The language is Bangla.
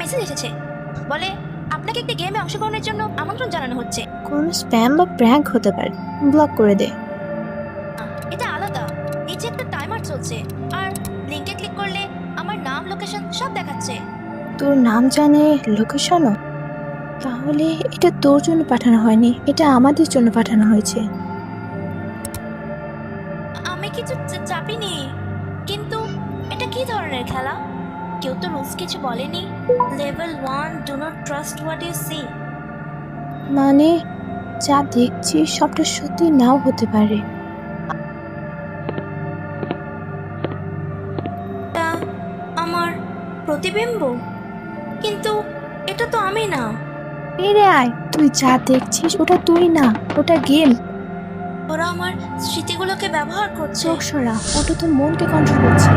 মেসেজ এসেছে, বলে আপনাকে একটি গেমে অংশগ্রহণের জন্য আমন্ত্রণ জানানো হচ্ছে। কোনো স্প্যাম বা প্র্যাঙ্ক হতে পারে, ব্লক করে দে। এটা আলাদা, নিচে একটা টাইমার চলছে আর লিংকে ক্লিক করলে আমার নাম, লোকেশন সব দেখাচ্ছে। তোর নাম জানে, লোকেশনও? তাহলে এটা তোর জন্য পাঠানো হয়নি, এটা আমাদের জন্য পাঠানো হয়েছে। আমি কিছু চাপিনি, কিন্তু এটা কি ধরনের খেলা? কেউ তো রুলস কিছু বলেনি। Level 1, do not trust what you see. মানে যা দেখছি সবটা সত্যি নাও হতে পারে। এটা আমার প্রতিবিম্ব, কিন্তু এটা তো আমি না। এরে আয়, তুই যা দেখছিস ওটা তুই না, ওটা গেম। ওরা আমার স্মৃতিগুলোকে ব্যবহার করছে। চোখ সরা, ওটা তোর মনকে কন্ট্রোল করছে।